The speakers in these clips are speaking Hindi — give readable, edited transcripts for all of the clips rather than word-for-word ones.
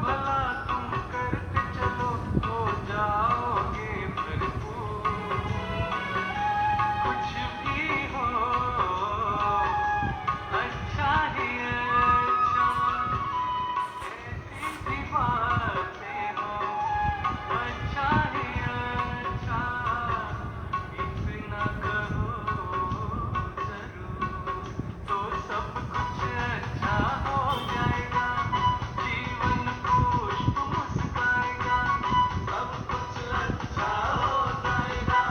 भला तुम करते चलो हो जाओगे भरपूर। कुछ भी हो अच्छा ही अच्छा, ऐसी भी बातें हो अच्छा ही अच्छा, इतना कहो जरूर तो सब कुछ अच्छा हो जाएगा। जीवन पुष्प मुस्काएगा, सब कुछ अच्छा हो जाएगा।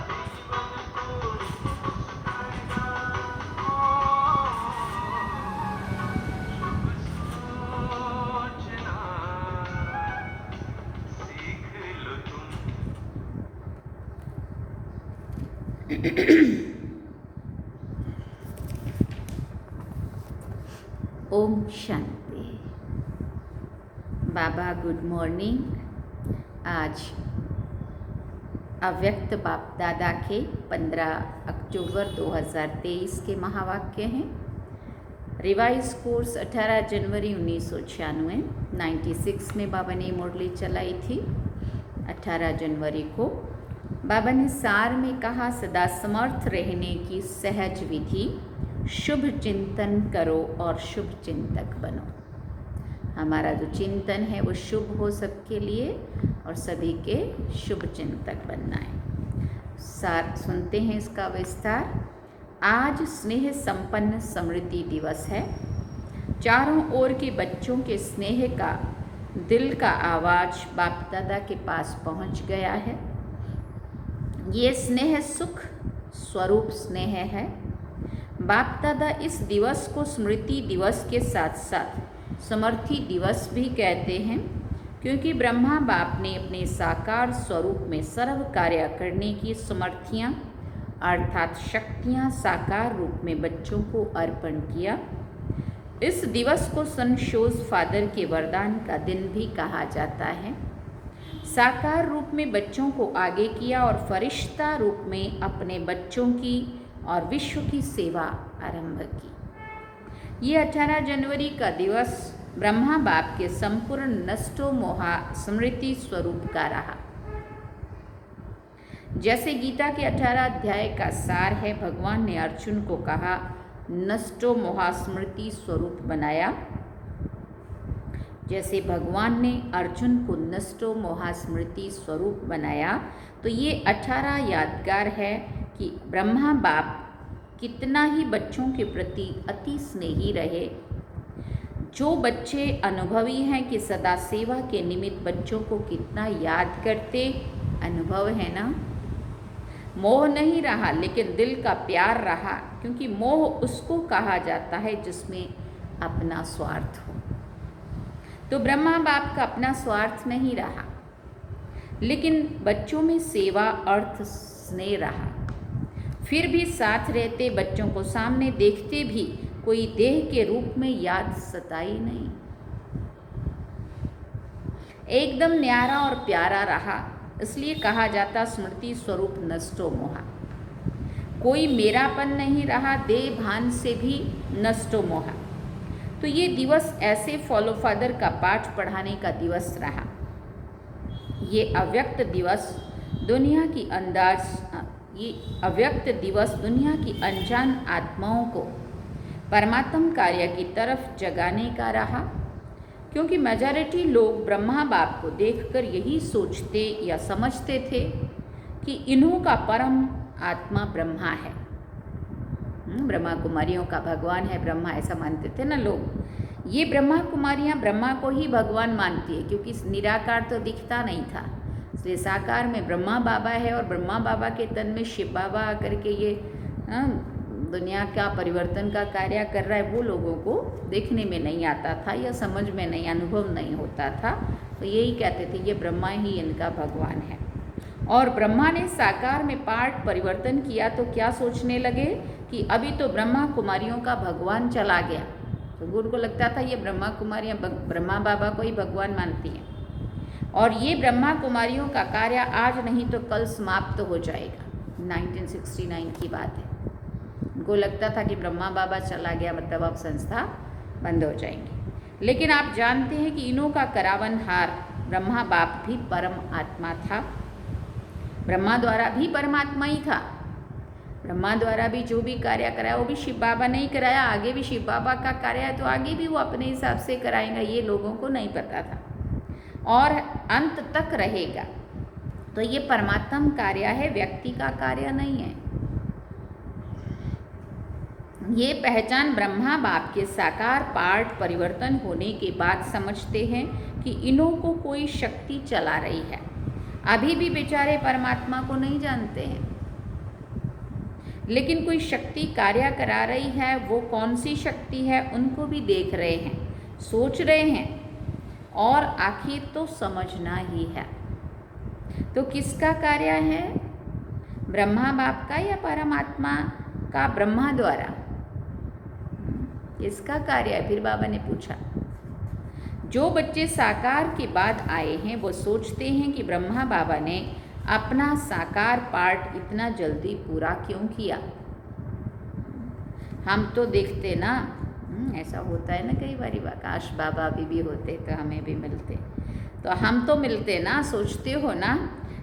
जीवन पुष्प मुस्काएगा। शुभ सोचना सीख लो तुम। ओम शांति। बाबा गुड मॉर्निंग। आज अव्यक्त बाप दादा के 15 अक्टूबर 2023 के महावाक्य हैं। रिवाइज कोर्स 18 जनवरी 1996 96 में बाबा ने मुरली चलाई थी। 18 जनवरी को बाबा ने सार में कहा, सदा समर्थ रहने की सहज विधि, शुभ चिंतन करो और शुभ चिंतक बनो। हमारा जो चिंतन है वो शुभ हो सबके लिए और सभी के शुभ चिंतक बनना है। सार सुनते हैं इसका विस्तार। आज स्नेह संपन्न स्मृति दिवस है। चारों ओर के बच्चों के स्नेह का दिल का आवाज बाप दादा के पास पहुंच गया है। ये स्नेह सुख स्वरूप स्नेह है। बाप दादा इस दिवस को स्मृति दिवस के साथ साथ समर्थी दिवस भी कहते हैं, क्योंकि ब्रह्मा बाप ने अपने साकार स्वरूप में सर्व कार्य करने की समर्थियाँ अर्थात शक्तियाँ साकार रूप में बच्चों को अर्पण किया। इस दिवस को संशोज फादर के वरदान का दिन भी कहा जाता है। साकार रूप में बच्चों को आगे किया और फरिश्ता रूप में अपने बच्चों की और विश्व की सेवा आरंभ की। ये 18 जनवरी का दिवस ब्रह्मा बाप के संपूर्ण नष्टो मोहा स्मृति स्वरूप का रहा। जैसे गीता के 18 अध्याय का सार है, भगवान ने अर्जुन को कहा, नष्टो मोहा स्मृति स्वरूप बनाया। जैसे भगवान ने अर्जुन को नष्टो मोहा स्मृति स्वरूप बनाया, तो ये 18 यादगार है कि ब्रह्मा बाप कितना ही बच्चों के प्रति अति स्नेही रहे। जो बच्चे अनुभवी हैं कि सदा सेवा के निमित्त बच्चों को कितना याद करते, अनुभव है ना। मोह नहीं रहा लेकिन दिल का प्यार रहा, क्योंकि मोह उसको कहा जाता है जिसमें अपना स्वार्थ हो। तो ब्रह्मा बाप का अपना स्वार्थ नहीं रहा, लेकिन बच्चों में सेवा अर्थ स्नेह रहा। फिर भी साथ रहते, बच्चों को सामने देखते भी कोई देह के रूप में याद सताई नहीं। एकदम न्यारा और प्यारा रहा, इसलिए कहा जाता स्मृति स्वरूप नष्टो मोहा। कोई मेरापन नहीं रहा, देह भान से भी नष्टो मोहा। तो ये दिवस ऐसे फॉलो फादर का पाठ पढ़ाने का दिवस रहा। ये अव्यक्त दिवस दुनिया की अनजान आत्माओं को परमात्म कार्य की तरफ जगाने का रहा, क्योंकि मेजॉरिटी लोग ब्रह्मा बाप को देखकर यही सोचते या समझते थे कि इन्हों का परम आत्मा ब्रह्मा है। ब्रह्मा कुमारियों का भगवान है ब्रह्मा, ऐसा मानते थे ना लोग। ये ब्रह्मा कुमारियाँ ब्रह्मा को ही भगवान मानती है, क्योंकि निराकार तो दिखता नहीं था, इसलिए साकार में ब्रह्मा बाबा है और ब्रह्मा बाबा के तन में शिव बाबा आकर के ये दुनिया का परिवर्तन का कार्य कर रहा है, वो लोगों को देखने में नहीं आता था या समझ में नहीं, अनुभव नहीं होता था। तो यही कहते थे ये ब्रह्मा ही इनका भगवान है। और ब्रह्मा ने साकार में पाठ परिवर्तन किया तो क्या सोचने लगे कि अभी तो ब्रह्मा कुमारियों का भगवान चला गया। तो गुरु को लगता था ये ब्रह्मा कुमारियाँ ब्रह्मा बाबा को ही भगवान मानती हैं, और ये ब्रह्मा कुमारियों का कार्य आज नहीं तो कल समाप्त हो जाएगा। 1969 की बात है। उनको लगता था कि ब्रह्मा बाबा चला गया मतलब अब संस्था बंद हो जाएंगी। लेकिन आप जानते हैं कि इनों का करावनहार ब्रह्मा बाप भी परम आत्मा था। ब्रह्मा द्वारा भी परमात्मा ही था। ब्रह्मा द्वारा भी जो भी कार्य कराया वो भी शिव बाबा ने ही कराया। आगे भी शिव बाबा का कार्य है तो आगे भी वो अपने हिसाब से कराएंगा, ये लोगों को नहीं पता था और अंत तक रहेगा। तो ये परमात्म कार्य है, व्यक्ति का कार्य नहीं है। ये पहचान ब्रह्मा बाप के साकार पार्ट परिवर्तन होने के बाद समझते हैं कि इन्हों को कोई शक्ति चला रही है। अभी भी बेचारे परमात्मा को नहीं जानते हैं, लेकिन कोई शक्ति कार्य करा रही है। वो कौन सी शक्ति है उनको भी देख रहे हैं, सोच रहे हैं और आखिर तो समझना ही है। तो किसका कार्य है, ब्रह्मा बाप का या परमात्मा का ब्रह्मा द्वारा? किसका कार्य है? फिर बाबा ने पूछा। जो बच्चे साकार के बाद आए हैं वो सोचते हैं कि ब्रह्मा बाबा ने अपना साकार पार्ट इतना जल्दी पूरा क्यों किया। हम तो देखते ना, ऐसा होता है ना कई बारी, काश बाबा अभी भी होते तो हमें भी मिलते, तो हम तो मिलते ना, सोचते हो ना।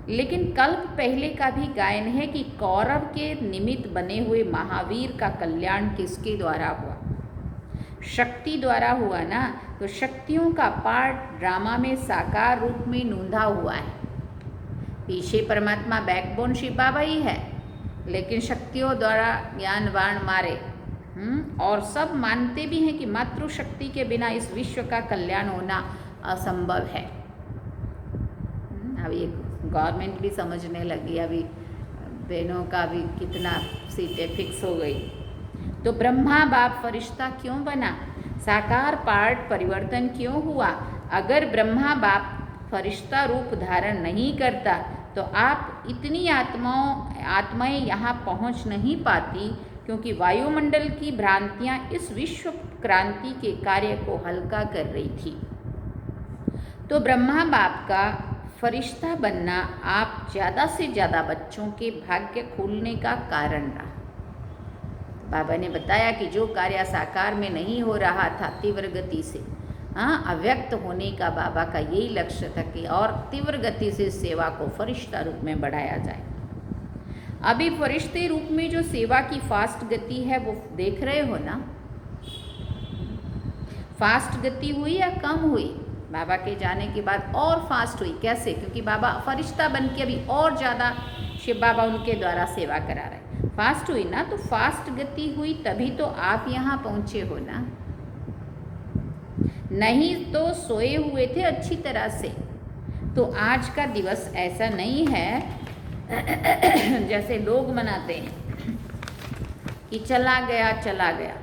लेकिन कल्प पहले का भी गायन है कि कौरव के निमित्त बने हुए महावीर का कल्याण किसके द्वारा हुआ? शक्ति द्वारा हुआ ना। तो शक्तियों का पार्ट ड्रामा में साकार रूप में नूंधा हुआ है। पीछे परमात्मा बैकबोन शिव बाबा ही है, लेकिन शक्तियों द्वारा ज्ञान बाण मारे। और सब मानते भी हैं कि मातृशक्ति के बिना इस विश्व का कल्याण होना असंभव है। अभी गवर्नमेंट भी समझने लगी, अभी बहनों का भी कितना सीटें फिक्स हो गई। तो ब्रह्मा बाप फरिश्ता क्यों बना? साकार पार्ट परिवर्तन क्यों हुआ? अगर ब्रह्मा बाप फरिश्ता रूप धारण नहीं करता तो आप इतनी आत्माएं यहाँ पहुँच नहीं पाती, क्योंकि वायुमंडल की भ्रांतियाँ इस विश्व क्रांति के कार्य को हल्का कर रही थी। तो ब्रह्मा बाप का फरिश्ता बनना आप ज़्यादा से ज़्यादा बच्चों के भाग्य खोलने का कारण रहा। बाबा ने बताया कि जो कार्य साकार में नहीं हो रहा था तीव्र गति से, अव्यक्त होने का बाबा का यही लक्ष्य था कि और तीव्र गति से सेवा को फरिश्ता रूप में बढ़ाया जाए। अभी फरिश्ते रूप में जो सेवा की फास्ट गति है वो देख रहे हो ना। फास्ट गति हुई या कम हुई? बाबा के जाने के बाद और फास्ट हुई। कैसे? क्योंकि बाबा फरिश्ता बन के अभी और ज़्यादा शिव बाबा उनके द्वारा सेवा करा रहे। फास्ट हुई ना, तो फास्ट गति हुई तभी तो आप यहाँ पहुँचे हो ना। नहीं तो सोए हुए थे अच्छी तरह से। तो आज का दिवस ऐसा नहीं है जैसे लोग मनाते हैं कि चला गया चला गया,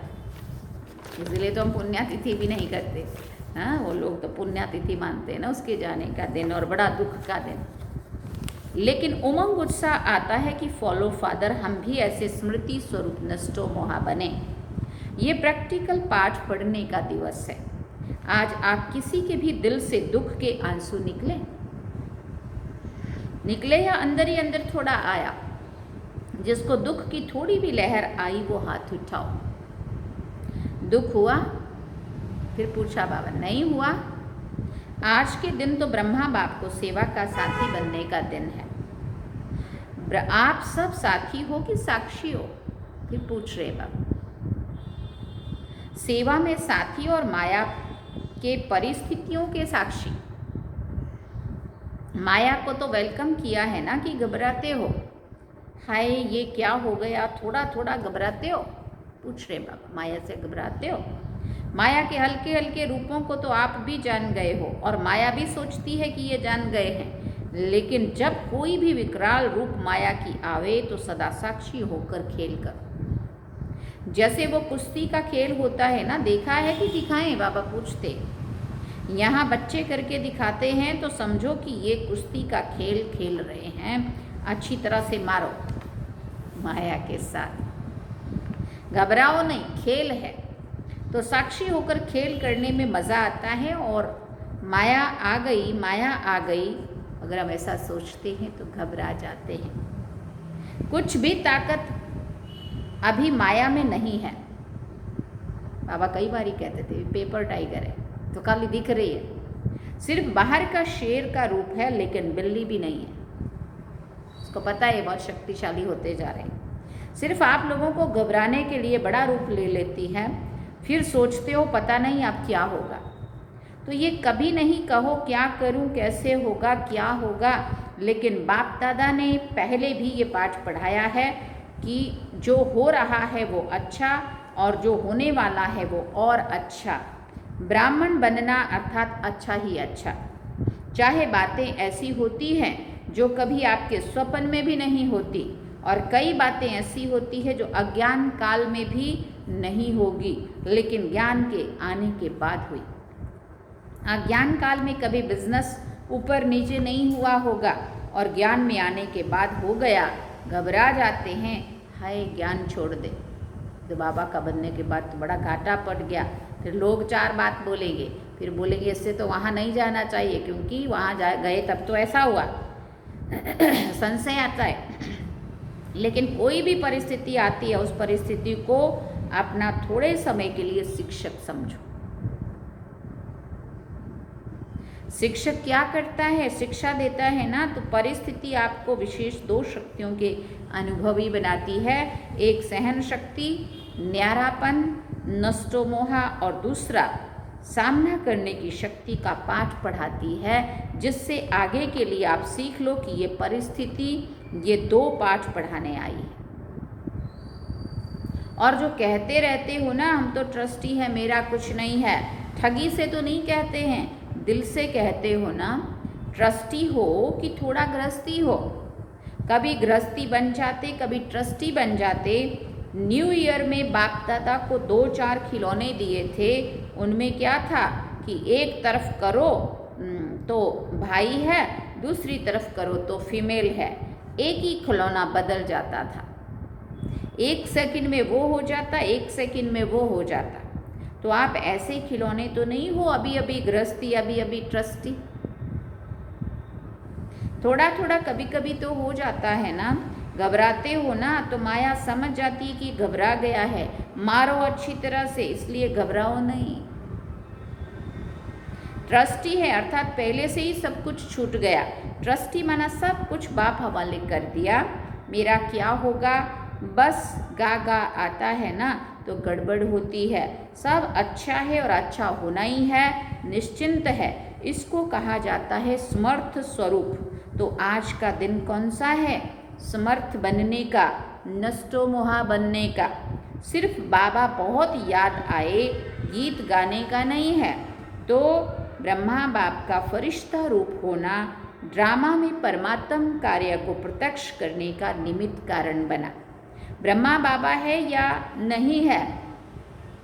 इसलिए तो हम पुण्यतिथि भी नहीं करते। वो लोग तो पुण्यतिथि मानते हैं ना उसके जाने का दिन, और बड़ा दुख का दिन। लेकिन उमंग उत्साह आता है कि फॉलो फादर हम भी ऐसे स्मृति स्वरूप नष्टो मोहा बने। ये प्रैक्टिकल पाठ पढ़ने का दिवस है। आज आप किसी के भी दिल से दुख के आंसू निकले या अंदर ही अंदर थोड़ा आया? जिसको दुख की थोड़ी भी लहर आई वो हाथ उठाओ। दुख हुआ? फिर पूछा बाबा, नहीं हुआ? आज के दिन तो ब्रह्मा बाप को सेवा का साथी बनने का दिन है। आप सब साथी हो कि साक्षी हो? फिर पूछ रहे बाबा। सेवा में साथी और माया के परिस्थितियों के साक्षी। माया को तो वेलकम किया है ना कि घबराते हो, हाय ये क्या हो गया, थोड़ा थोड़ा घबराते हो? पूछ रहे बाबा, माया से घबराते हो? माया के हल्के हल्के रूपों को तो आप भी जान गए हो, और माया भी सोचती है कि ये जान गए हैं। लेकिन जब कोई भी विकराल रूप माया की आवे तो सदा साक्षी होकर खेल कर। जैसे वो कुश्ती का खेल होता है ना, देखा है कि दिखाएं? बाबा पूछते। यहाँ बच्चे करके दिखाते हैं तो समझो कि ये कुश्ती का खेल खेल रहे हैं। अच्छी तरह से मारो माया के साथ, घबराओ नहीं, खेल है। तो साक्षी होकर खेल करने में मज़ा आता है। और माया आ गई, अगर हम ऐसा सोचते हैं तो घबरा जाते हैं। कुछ भी ताकत अभी माया में नहीं है। बाबा कई बार ही कहते थे पेपर टाइगर है, तो खाली दिख रही है, सिर्फ बाहर का शेर का रूप है लेकिन बिल्ली भी नहीं है। उसको पता है ये बहुत शक्तिशाली होते जा रहे हैं। सिर्फ आप लोगों को घबराने के लिए बड़ा रूप ले लेती है, फिर सोचते हो पता नहीं अब क्या होगा। तो ये कभी नहीं कहो क्या करूं, कैसे होगा, क्या होगा, लेकिन बाप दादा ने पहले भी ये पाठ पढ़ाया है कि जो हो रहा है वो अच्छा और जो होने वाला है वो और अच्छा। ब्राह्मण बनना अर्थात अच्छा ही अच्छा। चाहे बातें ऐसी होती हैं जो कभी आपके स्वप्न में भी नहीं होती, और कई बातें ऐसी होती है जो अज्ञान काल में भी नहीं होगी लेकिन ज्ञान के आने के बाद हुई। अज्ञान काल में कभी बिजनेस ऊपर नीचे नहीं हुआ होगा और ज्ञान में आने के बाद हो गया। घबरा जाते हैं, हाय ज्ञान छोड़ दे, तो बाबा का बनने के बाद तो बड़ा घाटा पड़ गया। फिर लोग चार बात बोलेंगे, फिर बोलेंगे इससे तो वहाँ नहीं जाना चाहिए क्योंकि वहाँ गए तब तो ऐसा हुआ। संशय आता है। लेकिन कोई भी परिस्थिति आती है, उस परिस्थिति को अपना थोड़े समय के लिए शिक्षक समझो। शिक्षक क्या करता है, शिक्षा देता है ना, तो परिस्थिति आपको विशेष दो शक्तियों के अनुभवी बनाती है। एक सहन शक्ति, न्यारापन, नष्टोमोहा, और दूसरा सामना करने की शक्ति का पाठ पढ़ाती है, जिससे आगे के लिए आप सीख लो कि ये परिस्थिति ये दो पाठ पढ़ाने आई है। और जो कहते रहते हो ना हम तो ट्रस्टी है, मेरा कुछ नहीं है, ठगी से तो नहीं कहते हैं, दिल से कहते हो ना। ट्रस्टी हो कि थोड़ा गृहस्थी हो, कभी गृहस्थी बन जाते, कभी ट्रस्टी बन जाते। न्यू ईयर में बाप दादा को 2-4 खिलौने दिए थे, उनमें क्या था कि एक तरफ करो तो भाई है, दूसरी तरफ करो तो फीमेल है। एक ही खिलौना बदल जाता था, 1 सेकंड में वो हो जाता, 1 सेकंड में वो हो जाता। तो आप ऐसे खिलौने तो नहीं हो, अभी अभी गृहस्थी, अभी अभी ट्रस्टी। थोड़ा थोड़ा कभी कभी तो हो जाता है ना। घबराते हो ना तो माया समझ जाती है कि घबरा गया है, मारो अच्छी तरह से, इसलिए घबराओ नहीं। ट्रस्टी है अर्थात पहले से ही सब कुछ छूट गया। ट्रस्टी माना सब कुछ बाप हवाले कर दिया, मेरा क्या होगा, बस गा आता है ना तो गड़बड़ होती है। सब अच्छा है और अच्छा होना ही है, निश्चिंत है। इसको कहा जाता है समर्थ स्वरूप। तो आज का दिन कौन सा है? समर्थ बनने का, नष्टोमोहा बनने का। सिर्फ बाबा बहुत याद आए गीत गाने का नहीं है। तो ब्रह्मा बाप का फरिश्ता रूप होना ड्रामा में परमात्म कार्य को प्रत्यक्ष करने का निमित्त कारण बना। ब्रह्मा बाबा है या नहीं है?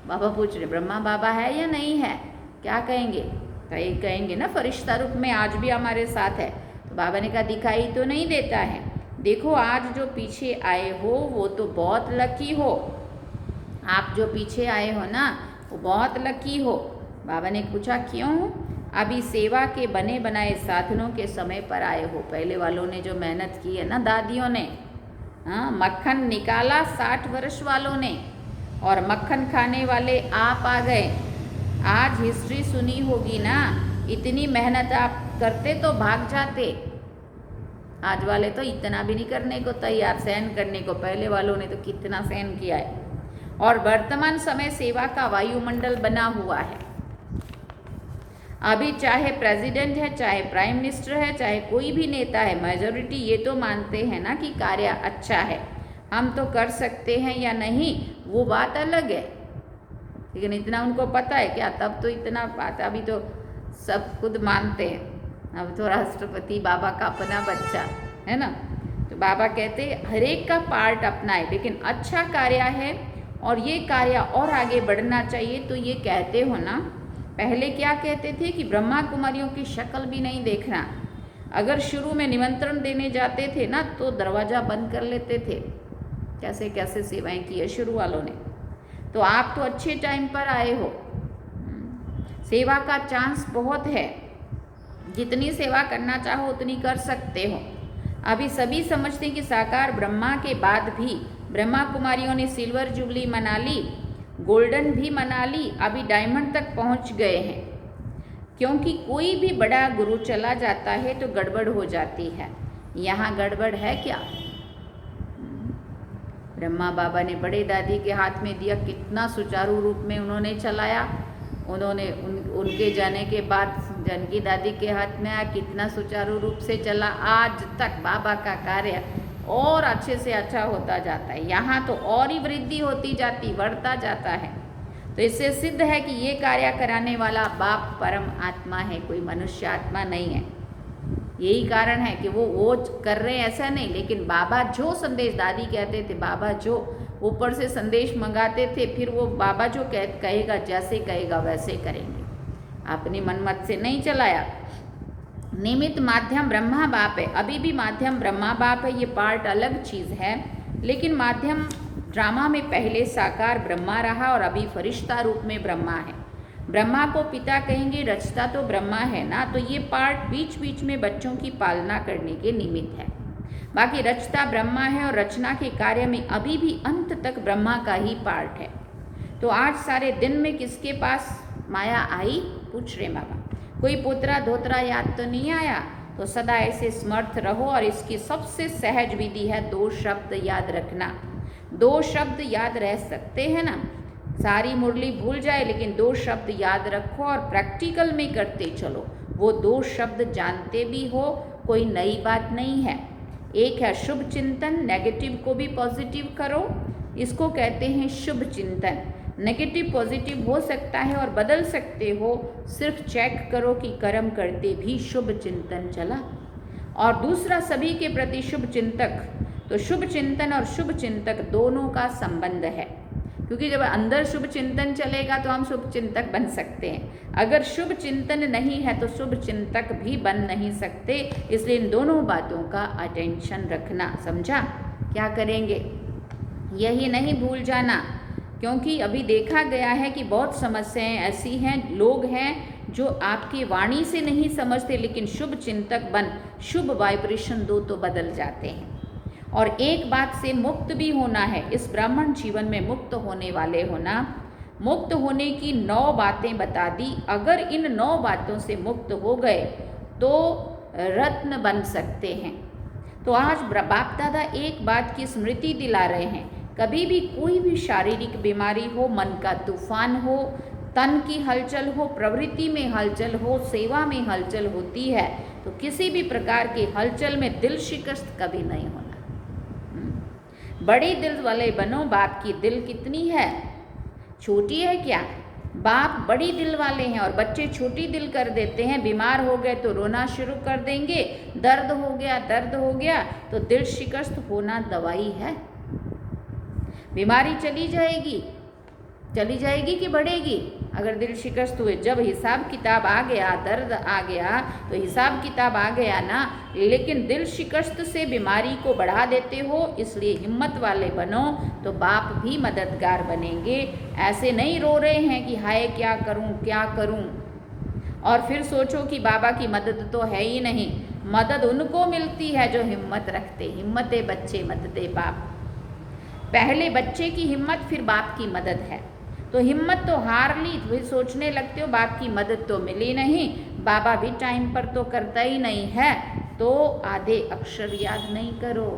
बाबा पूछ रहे ब्रह्मा बाबा है या नहीं है, क्या कहेंगे? तो ये कहेंगे ना फरिश्ता रूप में आज भी हमारे साथ है। तो बाबा ने कहा दिखाई तो नहीं देता है। देखो आज जो पीछे आए हो वो तो बहुत लकी हो, आप जो पीछे आए हो ना वो बहुत लकी हो। बाबा ने पूछा क्यों? अभी सेवा के बने बनाए साधनों के समय पर आए हो। पहले वालों ने जो मेहनत की है ना, दादियों ने, हाँ, मक्खन निकाला 60 वर्ष वालों ने, और मक्खन खाने वाले आप आ गए। आज हिस्ट्री सुनी होगी ना, इतनी मेहनत आप करते तो भाग जाते। आज वाले तो इतना भी नहीं करने को तैयार, सहन करने को। पहले वालों ने तो कितना सहन किया है। और वर्तमान समय सेवा का वायुमंडल बना हुआ है। अभी चाहे प्रेसिडेंट है, चाहे प्राइम मिनिस्टर है, चाहे कोई भी नेता है, मेजॉरिटी ये तो मानते हैं ना कि कार्य अच्छा है, हम तो कर सकते हैं या नहीं वो बात अलग है। लेकिन इतना उनको पता है क्या? तब तो इतना बात, अभी तो सब खुद मानते हैं। अब तो राष्ट्रपति बाबा का अपना बच्चा है ना। तो बाबा कहते हर एक का पार्ट अपना है, लेकिन अच्छा कार्य है और ये कार्य और आगे बढ़ना चाहिए। तो ये कहते हो ना, पहले क्या कहते थे कि ब्रह्मा कुमारियों की शक्ल भी नहीं देखना। अगर शुरू में निमंत्रण देने जाते थे ना तो दरवाज़ा बंद कर लेते थे। कैसे कैसे सेवाएं की है शुरू वालों ने। तो आप तो अच्छे टाइम पर आए हो, सेवा का चांस बहुत है, जितनी सेवा करना चाहो उतनी कर सकते हो। अभी सभी समझते हैं कि साकार ब्रह्मा के बाद भी ब्रह्मा कुमारियों ने सिल्वर जुबली मना ली, गोल्डन भी मना ली, अभी डायमंड तक पहुंच गए हैं। क्योंकि कोई भी बड़ा गुरु चला जाता है तो गड़बड़ हो जाती है। यहाँ गड़बड़ है क्या? ब्रह्मा बाबा ने बड़े दादी के हाथ में दिया, कितना सुचारू रूप में उन्होंने चलाया। उन्होंने उनके जाने के बाद जानकी दादी के हाथ में आया, कितना सुचारू रूप से चला। आज तक बाबा का कार्य और अच्छे से अच्छा होता जाता है। यहाँ तो और ही वृद्धि होती जाती, बढ़ता जाता है। तो इससे सिद्ध है कि ये कार्य कराने वाला बाप परम आत्मा है, कोई मनुष्य आत्मा नहीं है। यही कारण है कि वो कर रहे हैं ऐसा नहीं, लेकिन बाबा जो संदेश, दादी कहते थे बाबा जो ऊपर से संदेश मंगाते थे, फिर वो बाबा जो कहेगा, जैसे कहेगा वैसे करेंगे। अपनी मनमत से नहीं चलाया। निमित्त माध्यम ब्रह्मा बाप है, अभी भी माध्यम ब्रह्मा बाप है, ये पार्ट अलग चीज़ है। लेकिन माध्यम ड्रामा में पहले साकार ब्रह्मा रहा और अभी फरिश्ता रूप में ब्रह्मा है। ब्रह्मा को पिता कहेंगे, रचता तो ब्रह्मा है ना, तो ये पार्ट बीच बीच में बच्चों की पालना करने के निमित्त है। बाकी रचता ब्रह्मा है और रचना के कार्य में अभी भी अंत तक ब्रह्मा का ही पार्ट है। तो आज सारे दिन में किसके पास माया आई, पूछ रहे बाबा। कोई पोतरा धोतरा याद तो नहीं आया? तो सदा ऐसे समर्थ रहो। और इसकी सबसे सहज विधि है 2 शब्द याद रखना। 2 शब्द याद रह सकते हैं ना, सारी मुरली भूल जाए लेकिन 2 शब्द याद रखो और प्रैक्टिकल में करते चलो। वो 2 शब्द जानते भी हो, कोई नई बात नहीं है। एक है शुभ चिंतन, नेगेटिव को भी पॉजिटिव करो, इसको कहते हैं शुभ चिंतन। नेगेटिव पॉजिटिव हो सकता है और बदल सकते हो, सिर्फ चेक करो कि कर्म करते भी शुभ चिंतन चला। और दूसरा सभी के प्रति शुभ चिंतक, तो शुभ चिंतन और शुभ चिंतक दोनों का संबंध है, क्योंकि जब अंदर शुभ चिंतन चलेगा तो हम शुभ चिंतक बन सकते हैं। अगर शुभ चिंतन नहीं है तो शुभ चिंतक भी बन नहीं सकते। इसलिए इन दोनों बातों का अटेंशन रखना, समझा? क्या करेंगे यही नहीं भूल जाना, क्योंकि अभी देखा गया है कि बहुत समस्याएं ऐसी हैं, लोग हैं जो आपकी वाणी से नहीं समझते लेकिन शुभ चिंतक बन शुभ वाइब्रेशन दो तो बदल जाते हैं। और एक बात से मुक्त भी होना है, इस ब्राह्मण जीवन में मुक्त होने वाले होना। मुक्त होने की 9 बातें बता दी। अगर इन 9 बातों से मुक्त हो गए तो रत्न बन सकते हैं। तो आज बाप दादा एक बात की स्मृति दिला रहे हैं, कभी भी कोई भी शारीरिक बीमारी हो, मन का तूफान हो, तन की हलचल हो, प्रवृत्ति में हलचल हो, सेवा में हलचल होती है, तो किसी भी प्रकार की हलचल में दिल शिकस्त कभी नहीं होना। बड़े दिल वाले बनो। बाप की दिल कितनी है, छोटी है क्या? बाप बड़ी दिल वाले हैं और बच्चे छोटी दिल कर देते हैं। बीमार हो गए तो रोना शुरू कर देंगे, दर्द हो गया तो दिल शिकस्त होना दवाई है। बीमारी चली जाएगी कि बढ़ेगी? अगर दिल शिकस्त हुए, जब हिसाब किताब आ गया, दर्द आ गया तो हिसाब किताब आ गया ना, लेकिन दिल शिकस्त से बीमारी को बढ़ा देते हो। इसलिए हिम्मत वाले बनो तो बाप भी मददगार बनेंगे। ऐसे नहीं रो रहे हैं कि हाय क्या करूं, और फिर सोचो कि बाबा की मदद तो है ही नहीं। मदद उनको मिलती है जो हिम्मत रखते। हिम्मते बच्चे मददे बाप। पहले बच्चे की हिम्मत, फिर बाप की मदद है। तो हिम्मत तो हार ली, फिर सोचने लगते हो बाप की मदद तो मिली नहीं, बाबा भी टाइम पर तो करता ही नहीं है, तो आधे अक्षर याद नहीं करो।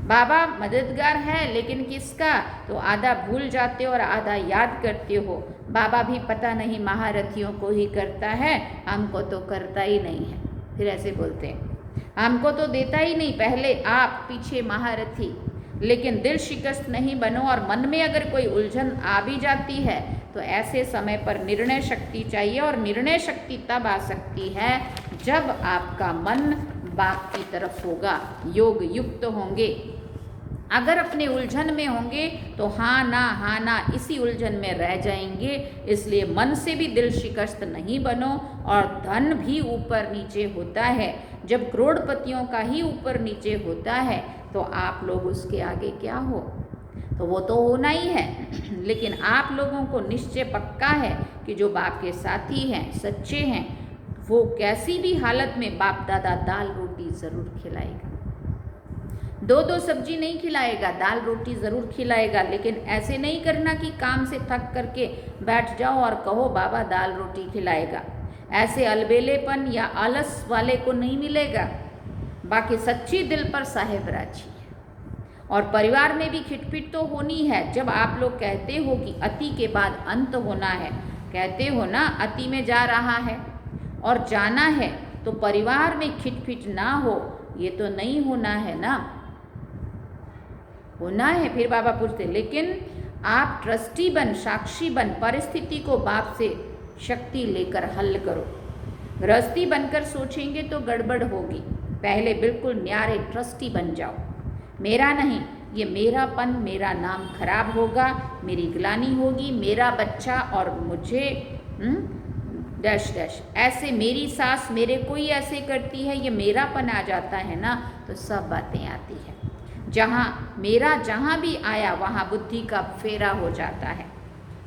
बाबा मददगार है लेकिन किसका, तो आधा भूल जाते हो और आधा याद करते हो। बाबा भी पता नहीं महारथियों को ही करता है, हमको तो करता ही नहीं है। फिर ऐसे बोलते हैं, हमको तो देता ही नहीं, पहले आप पीछे महारथी। लेकिन दिल शिकस्त नहीं बनो। और मन में अगर कोई उलझन आ भी जाती है तो ऐसे समय पर निर्णय शक्ति चाहिए, और निर्णय शक्ति तब आ सकती है जब आपका मन बाप की तरफ होगा, योग युक्त होंगे। अगर अपने उलझन में होंगे तो हाँ ना इसी उलझन में रह जाएंगे। इसलिए मन से भी दिल शिकस्त नहीं बनो। और धन भी ऊपर नीचे होता है, जब करोड़पतियों का ही ऊपर नीचे होता है तो आप लोग उसके आगे क्या हो, तो वो तो होना ही है। लेकिन आप लोगों को निश्चय पक्का है कि जो बाप के साथी हैं, सच्चे हैं, वो कैसी भी हालत में बाप दादा दाल रोटी ज़रूर खिलाएगा। दो दो सब्जी नहीं खिलाएगा, दाल रोटी ज़रूर खिलाएगा, लेकिन ऐसे नहीं करना कि काम से थक करके बैठ जाओ और कहो बाबा दाल रोटी खिलाएगा। ऐसे अलबेलेपन या आलस वाले को नहीं मिलेगा। बाकी सच्ची दिल पर साहेब राजी है। और परिवार में भी खिटपिट तो होनी है। जब आप लोग कहते हो कि अति के बाद अंत होना है, कहते हो ना अति में जा रहा है और जाना है, तो परिवार में खिटपिट ना हो, ये तो नहीं होना है ना। होना है। फिर बाबा पूछते, लेकिन आप ट्रस्टी बन, साक्षी बन, परिस्थिति को बाप से शक्ति लेकर हल करो। गृहस्थी बनकर सोचेंगे तो गड़बड़ होगी। पहले बिल्कुल न्यारे ट्रस्टी बन जाओ। मेरा नहीं, ये मेरापन, मेरा नाम खराब होगा, मेरी ग्लानि होगी, मेरा बच्चा और मुझे डैश डैश, ऐसे मेरी सास मेरे कोई ऐसे करती है, ये मेरापन आ जाता है ना, तो सब बातें आती है। जहाँ भी आया वहाँ बुद्धि का फेरा हो जाता है,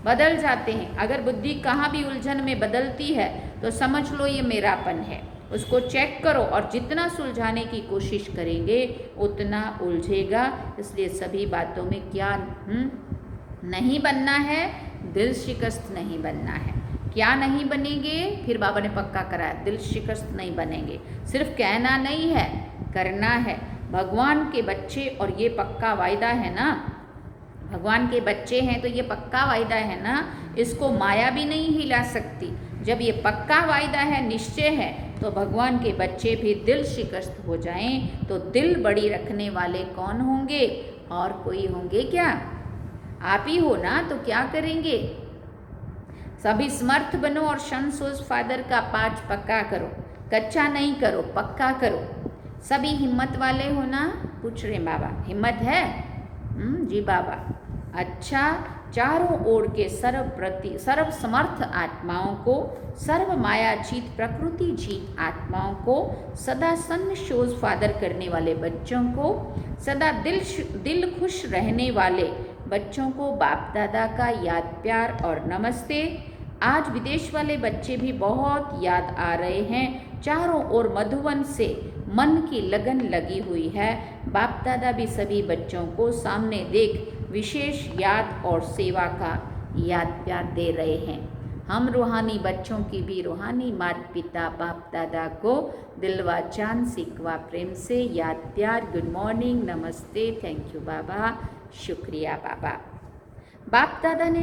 बदल जाते हैं। अगर बुद्धि कहाँ भी उलझन में बदलती है तो समझ लो ये मेरापन है। उसको चेक करो और जितना सुलझाने की कोशिश करेंगे उतना उलझेगा। इसलिए सभी बातों में क्या नहीं बनना है, दिल शिकस्त नहीं बनना है। क्या नहीं बनेंगे, फिर बाबा ने पक्का कराया, दिल शिकस्त नहीं बनेंगे। सिर्फ कहना नहीं है, करना है। भगवान के बच्चे, और ये पक्का वायदा है ना, भगवान के बच्चे हैं तो ये पक्का वायदा है ना, इसको माया भी नहीं हिला सकती। जब ये पक्का वायदा है, निश्चय है, तो भगवान के बच्चे भी दिल शिकस्त हो जाएं तो दिल बड़ी रखने वाले कौन होंगे? और कोई होंगे क्या? आप ही हो ना, तो क्या करेंगे? सभी समर्थ बनो और शन सोज फादर का पाठ पक्का करो, कच्चा नहीं करो, पक्का करो। सभी हिम्मत वाले हो ना? पूछ रहे बाबा, हिम्मत है? जी बाबा। अच्छा, चारों ओर के सर्व समर्थ आत्माओं को, सर्व मायाजीत प्रकृति जीत आत्माओं को, सदा सन शोज फादर करने वाले बच्चों को, सदा दिल खुश रहने वाले बच्चों को बाप दादा का याद प्यार और नमस्ते। आज विदेश वाले बच्चे भी बहुत याद आ रहे हैं। चारों ओर मधुवन से मन की लगन लगी हुई है। बाप दादा भी सभी बच्चों को सामने देख विशेष याद और सेवा का याद प्यार दे रहे हैं। हम रूहानी बच्चों की भी रूहानी माता पिता बाप दादा को दिलवा चांद सिकवा प्रेम से याद प्यार, गुड मॉर्निंग, नमस्ते, थैंक यू बाबा, शुक्रिया बाबा। बाप दादा ने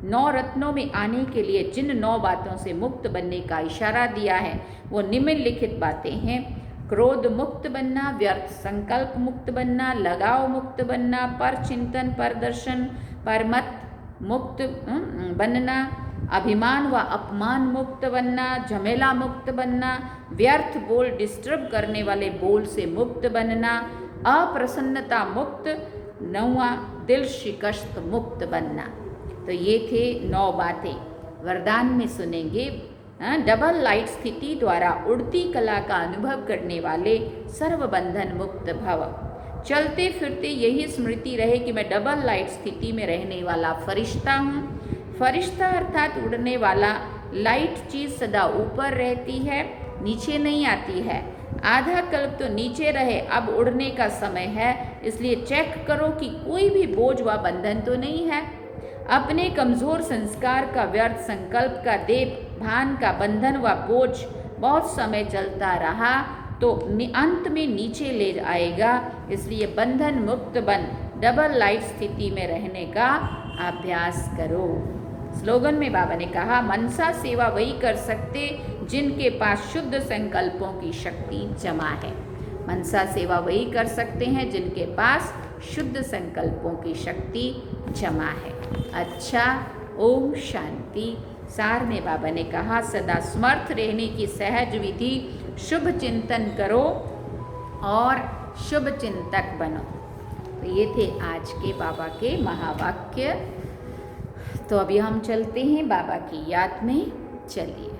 9 रत्नों में आने के लिए जिन 9 बातों से मुक्त बनने का इशारा दिया है वो निम्नलिखित बातें हैं। क्रोध मुक्त बनना, व्यर्थ संकल्प मुक्त बनना, लगाव मुक्त बनना, पर चिंतन पर दर्शन पर मत मुक्त बनना, अभिमान व अपमान मुक्त बनना, झमेला मुक्त बनना, व्यर्थ बोल डिस्टर्ब करने वाले बोल से मुक्त बनना, अप्रसन्नता मुक्त, 9वां दिल शिकस्त मुक्त बनना। तो ये थे 9 बातें। वरदान में सुनेंगे, डबल लाइट स्थिति द्वारा उड़ती कला का अनुभव करने वाले सर्वबंधन मुक्त भव। चलते फिरते यही स्मृति रहे कि मैं डबल लाइट स्थिति में रहने वाला फरिश्ता हूँ। फरिश्ता अर्थात उड़ने वाला। लाइट चीज़ सदा ऊपर रहती है, नीचे नहीं आती है। आधा कल्प तो नीचे रहे, अब उड़ने का समय है। इसलिए चेक करो कि कोई भी बोझ व बंधन तो नहीं है। अपने कमज़ोर संस्कार का, व्यर्थ संकल्प का, देव भान का बंधन व बोझ बहुत समय चलता रहा तो अंत में नीचे ले आएगा। इसलिए बंधन मुक्त बन डबल लाइट स्थिति में रहने का अभ्यास करो। स्लोगन में बाबा ने कहा, मनसा सेवा वही कर सकते जिनके पास शुद्ध संकल्पों की शक्ति जमा है। मनसा सेवा वही कर सकते हैं जिनके पास शुद्ध संकल्पों की शक्ति जमा है। अच्छा, ओम शांति। सार में बाबा ने कहा, सदा समर्थ रहने की सहज विधि, शुभ चिंतन करो और शुभ चिंतक बनो। तो ये थे आज के बाबा के महावाक्य। तो अभी हम चलते हैं बाबा की याद में। चलिए।